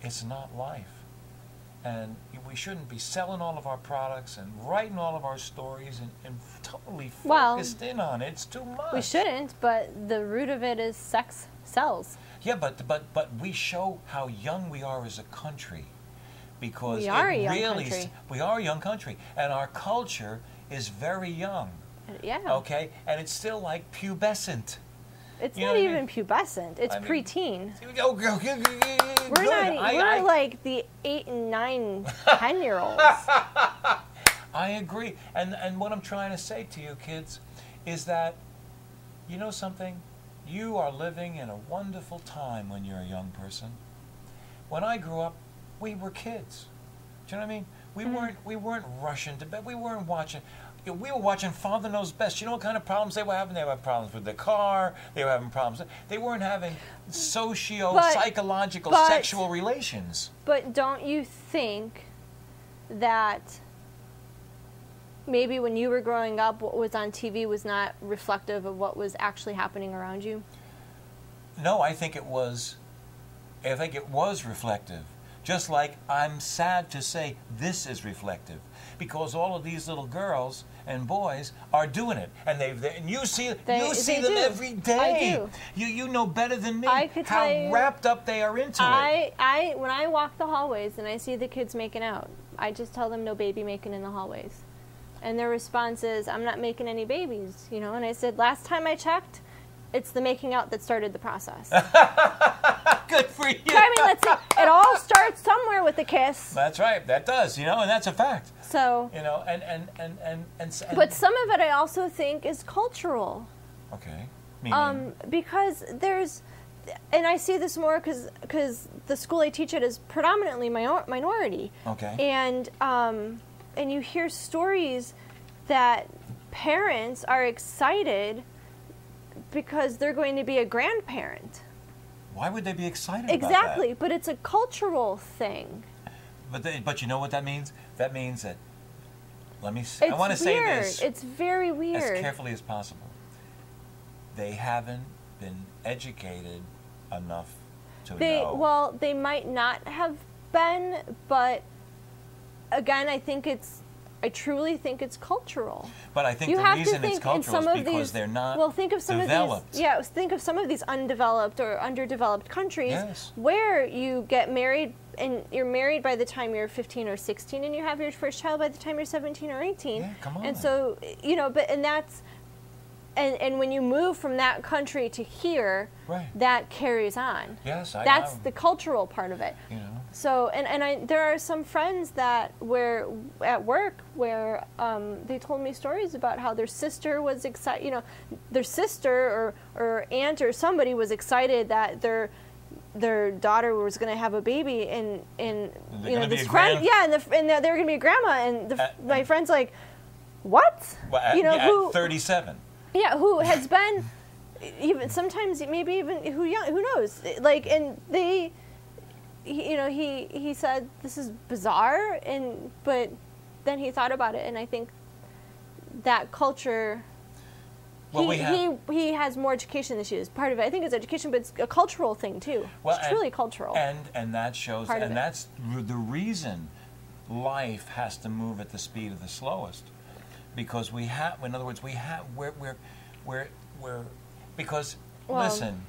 it's not life. And we shouldn't be selling all of our products and writing all of our stories and totally focused in on it. It's too much. We shouldn't, but the root of it is sex sells. Yeah, but we show how young we are as a country, because we are a young country. We are a young country, and our culture is very young. Yeah. Okay, and it's still like pubescent. It's not even pubescent. It's preteen. We're like the 8 and 9, 10-year-olds. I agree. And what I'm trying to say to you kids is that, you know something? You are living in a wonderful time when you're a young person. When I grew up, we were kids. Do you know what I mean? We weren't rushing to bed. We weren't watching. We were watching Father Knows Best. You know what kind of problems they were having? They were having problems with the car. They were having problems. They weren't having psychological, sexual relations. But don't you think that maybe when you were growing up, what was on TV was not reflective of what was actually happening around you? No, I think it was. I think it was reflective. Just like I'm sad to say this is reflective, because all of these little girls and boys are doing it, and and you see them every day. I do. You know better than me how wrapped up they are into it. When I walk the hallways and I see the kids making out, I just tell them no baby making in the hallways, and their response is, "I'm not making any babies," you know. And I said, last time I checked, it's the making out that started the process. Good for you. I mean, let's see. It all starts somewhere with a kiss. That's right. That does, you know, and that's a fact. So, you know, and but some of it I also think is cultural. Okay. Meaning? Because there's, and I see this more because the school I teach at is predominantly minority. Okay. And you hear stories that parents are excited because they're going to be a grandparent. Why would they be excited about that? Exactly, but it's a cultural thing. But you know what that means? That means that, I want to say this. It's very weird. As carefully as possible. They haven't been educated enough to know. Well, they might not have been, but again, I truly think it's cultural. But I think the reason it's cultural is because they're not developed. Think of some of these undeveloped or underdeveloped countries where you get married and you're married by the time you're 15 or 16 and you have your first child by the time you're 17 or 18. Yeah, come on. And so, you know, and when you move from that country to here, that carries on. Yes, that's the cultural part of it. You know. So, there are some friends that were at work where they told me stories about how their sister was excited. You know, their sister or aunt or somebody was excited that their daughter was going to have a baby, and you know, this friend, and they're going to be a grandma, and my friend's like, what? Well, you know, at 37. Yeah, who has been even sometimes maybe even who knows? Like, and they, you know, he said this is bizarre, but then he thought about it, and I think that culture. Well, he has more education issues. Part of it, I think, is education, but it's a cultural thing too. Well, it's truly cultural. And that shows, and that's the reason life has to move at the speed of the slowest. Because in other words, because listen,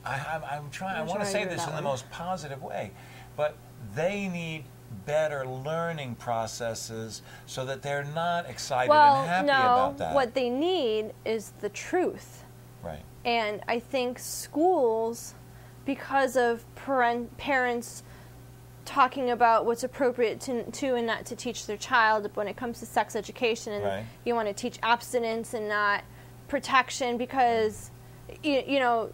I want to say this in the most positive way, but they need better learning processes so that they're not excited and happy about that. What they need is the truth. Right. And I think schools, because of parents talking about what's appropriate to and not to teach their child when it comes to sex education, and you want to teach abstinence and not protection, because you know,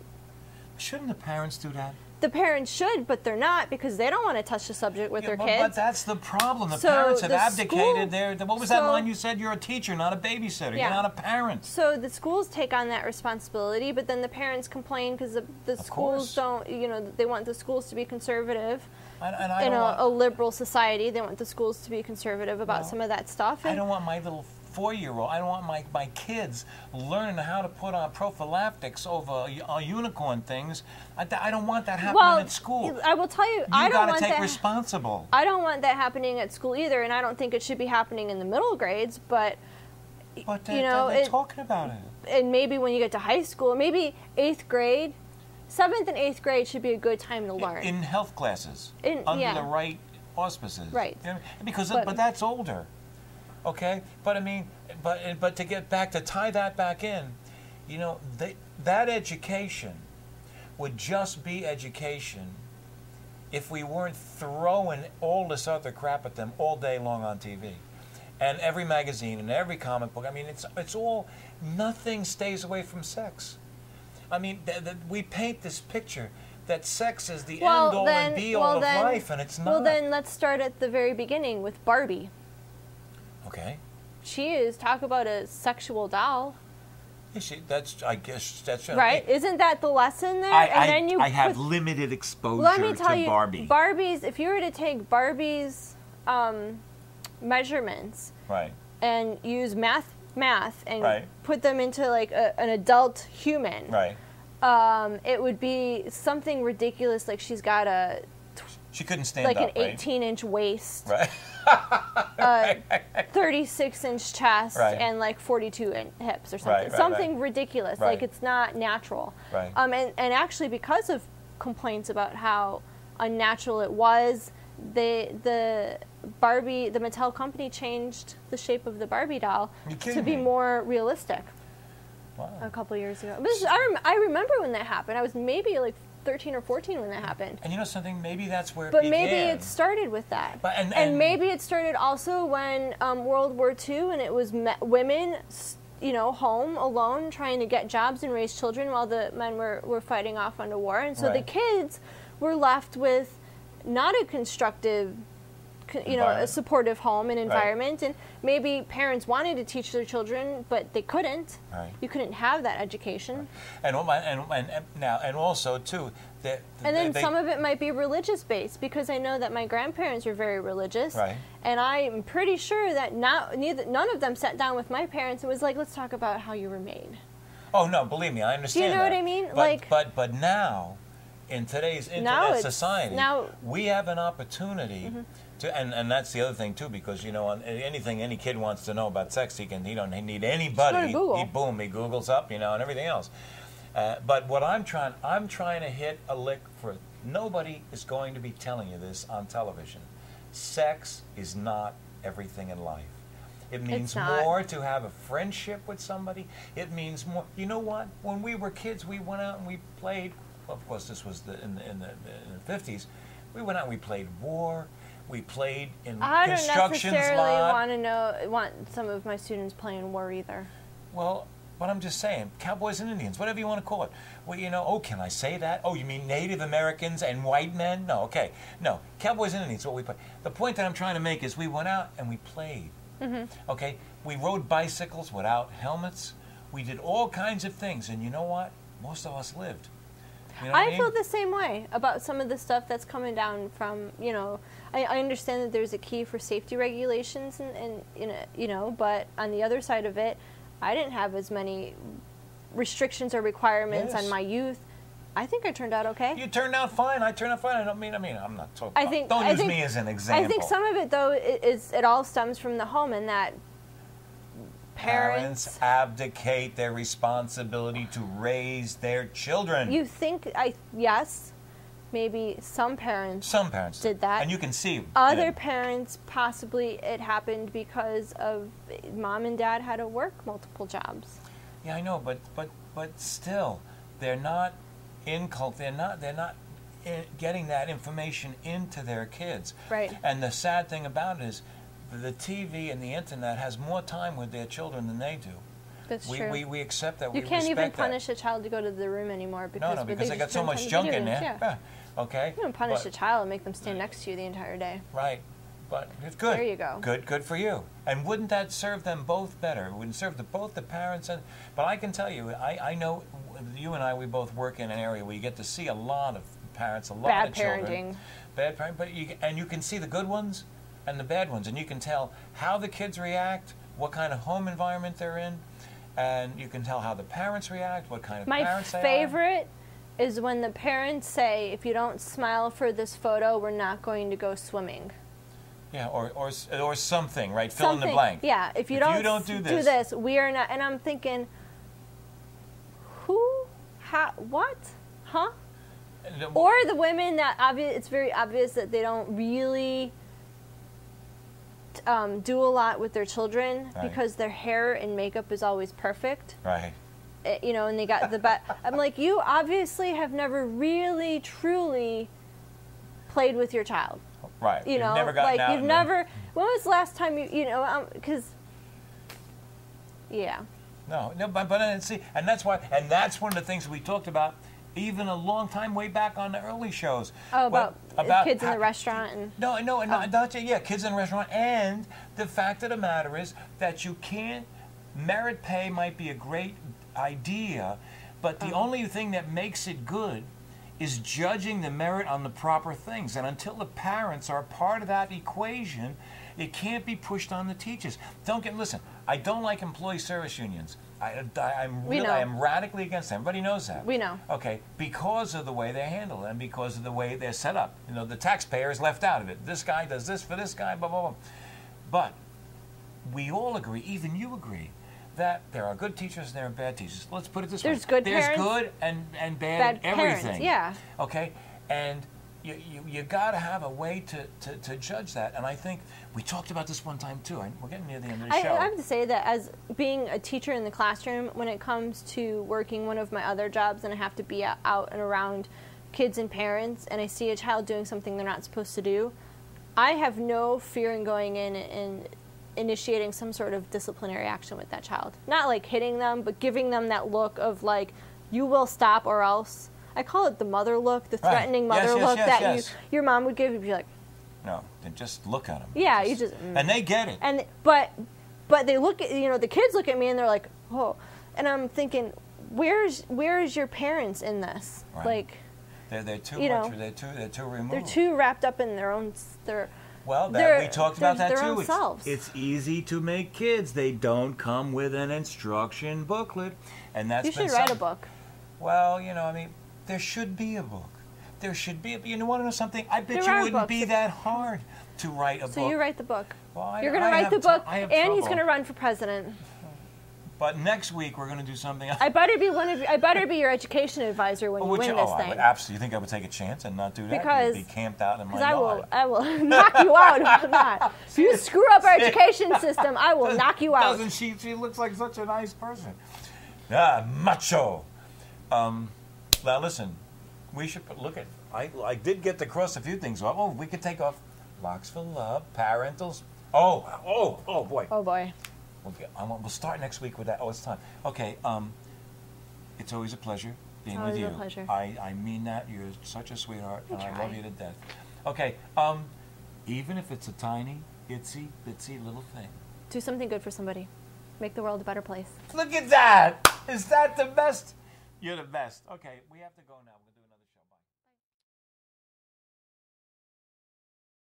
shouldn't the parents do that? The parents should, but they're not, because they don't want to touch the subject with their kids. But that's the problem. The parents have abdicated what was that line you said? You're a teacher, not a babysitter. You're not a parent. So the schools take on that responsibility, but then the parents complain because the schools don't, you know, they want the schools to be conservative. In a liberal society, they want the schools to be conservative about some of that stuff. I don't want my little 4-year-old. I don't want my kids learning how to put on prophylactics over unicorn things. I don't want that happening at school. I will tell you, You got to take responsible. I don't want that happening at school either, and I don't think it should be happening in the middle grades. But they're talking about it. And maybe when you get to high school, maybe 8th grade, 7th and 8th grade should be a good time to learn. In health classes, under the right auspices. Right. You know, but that's older. Okay? But I mean, but to get back, to tie that back in, you know, that education would just be education if we weren't throwing all this other crap at them all day long on TV. And every magazine and every comic book. I mean, it's all, nothing stays away from sex. I mean, we paint this picture that sex is the end-all and be-all of life, and it's not. Well, then let's start at the very beginning with Barbie. Okay. Talk about a sexual doll. I guess that's right. Isn't that the lesson there? I have limited exposure let me tell to you, Barbie. Barbie's, if you were to take Barbie's measurements, right, and use math and right, put them into like an adult human, right, it would be something ridiculous. Like she couldn't stand like up, an 18-inch waist, right, 36-inch chest, right, and like 42-inch hips or something. Right, something ridiculous. Right. Like it's not natural. Right. And actually, because of complaints about how unnatural it was, the Mattel company changed the shape of the Barbie doll to be more realistic. Wow. A couple years ago. But I remember when that happened. I was maybe like 13 or 14 when that happened. And you know something? Maybe that's where it began. began. But maybe it started with that. And maybe it started also when World War II, and it was women, home alone trying to get jobs and raise children while the men were fighting off on the war. And so the kids were left with not a constructive, a supportive home and environment. Right. And maybe parents wanted to teach their children, but they couldn't. Right. You couldn't have that education. Right. And also too, some of it might be religious based, because I know that my grandparents were very religious. Right. And I'm pretty sure that none of them sat down with my parents and was like, let's talk about how you were made. Oh no, believe me, I understand. Do you know what I mean? But now, in today's internet society, we have an opportunity to, and that's the other thing too, because on anything any kid wants to know about sex, he don't need anybody. He Googles up, and everything else. But what I'm trying to hit a lick for. Nobody is going to be telling you this on television. Sex is not everything in life. It means more to have a friendship with somebody. It means more. You know what? When we were kids, we went out and we played. Well, of course, this was in the 50s. We went out and we played war. We played in construction lot. I don't necessarily want some of my students playing war either. Well, but I'm just saying, cowboys and Indians, whatever you want to call it. Well, can I say that? Oh, you mean Native Americans and white men? No, okay. No, cowboys and Indians, what we play. The point that I'm trying to make is we went out and we played. Mm-hmm. Okay? We rode bicycles without helmets. We did all kinds of things. And you know what? Most of us lived. I feel the same way about some of the stuff that's coming down from, I understand that there's a key for safety regulations but on the other side of it, I didn't have as many restrictions or requirements on my youth. I think I turned out okay. You turned out fine. I turned out fine. I'm not talking. Don't use me as an example. I think some of it though it all stems from the home, and that parents abdicate their responsibility to raise their children. You think yes, maybe some parents did that, and you can see other parents possibly it happened because of mom and dad had to work multiple jobs. Yeah, I know, but still, they're not getting that information into their kids. Right. And the sad thing about it is, the TV and the internet has more time with their children than they do. That's true. We accept that. You can't even punish a child to go to the room anymore because they got so much junk in there. Yeah. Okay. You don't punish a child and make them stand next to you the entire day. Right. But it's good. There you go. Good for you. And wouldn't that serve them both better? It would serve both the parents and. But I can tell you, I know you and we both work in an area where you get to see a lot of parents, a lot of children. Bad parenting. But you can see the good ones and the bad ones, and you can tell how the kids react what kind of home environment they're in, and you can tell how the parents react, what kind of parents they are. My favorite is when the parents say, if you don't smile for this photo, we're not going to go swimming. Yeah, or something, right? Fill in the blank. Yeah, if you don't do this, we are not. And I'm thinking, who, how, what, huh? Or the women that it's very obvious that they don't really do a lot with their children because their hair and makeup is always perfect. Right. You know, and they got the I'm like, you obviously have never really, truly played with your child. Right. You know, never gotten out you've never. When was the last time you know? Because, yeah. No, but see, and that's why, and that's one of the things we talked about, even a long time way back on the early shows. Oh, about kids in the restaurant and. Yeah, kids in the restaurant, and the fact of the matter is that you can't. Merit pay might be a great idea, but the only thing that makes it good is judging the merit on the proper things. And until the parents are part of that equation, it can't be pushed on the teachers. Listen, I don't like employee service unions. I am radically against them. Everybody knows that. We know. Okay, because of the way they handle it and because of the way they're set up. You know, the taxpayer is left out of it. This guy does this for this guy, blah, blah, blah. But we all agree, even you agree, that there are good teachers and there are bad teachers. Let's put it this way. There's good There's parents. good and bad in everything. Parents, yeah. Okay? And you got to have a way to judge that. And I think we talked about this one time too. We're getting near the end of the show. I have to say that as being a teacher in the classroom, when it comes to working one of my other jobs and I have to be out and around kids and parents and I see a child doing something they're not supposed to do, I have no fear in going in and initiating some sort of disciplinary action with that child. Not like hitting them, but giving them that look of like, you will stop or else. I call it the mother look, the threatening mother look that your mom would give. You'd be like, no, then just look at them. Yeah, and they get it. And but they look at, you know, the kids look at me and they're like, oh, and I'm thinking, where's your parents in this? Right. Like, they're too much. They're too removed. They're too wrapped up in their own. Well, we talked about that too. It's easy to make kids. They don't come with an instruction booklet, and that's. You should write a book. Well, you know, I mean, there should be a book. There should be. You want to know something? I bet you wouldn't be that hard to write a book. So you write the book. Well, you're going to write the book, and he's going to run for president. But next week we're going to do something else. I better be your education advisor when you win this thing. Absolutely. You think I would take a chance and not do that? Because you'd be camped out in my yard. I will knock you out if I'm not. If you screw up our education system, I will knock you out. Doesn't she? She looks like such a nice person. Macho. Now listen, we should look at. I did get to cross a few things off. Oh, we could take off Locks for Love, Parentals. Oh boy. Oh boy. We'll start next week with that. Oh, it's time. Okay. It's always a pleasure being with you. Always a pleasure. I mean that. You're such a sweetheart, and I love you to death. Okay. Even if it's a tiny, itsy, bitsy little thing. Do something good for somebody. Make the world a better place. Look at that. Is that the best? You're the best. Okay, we have to go now.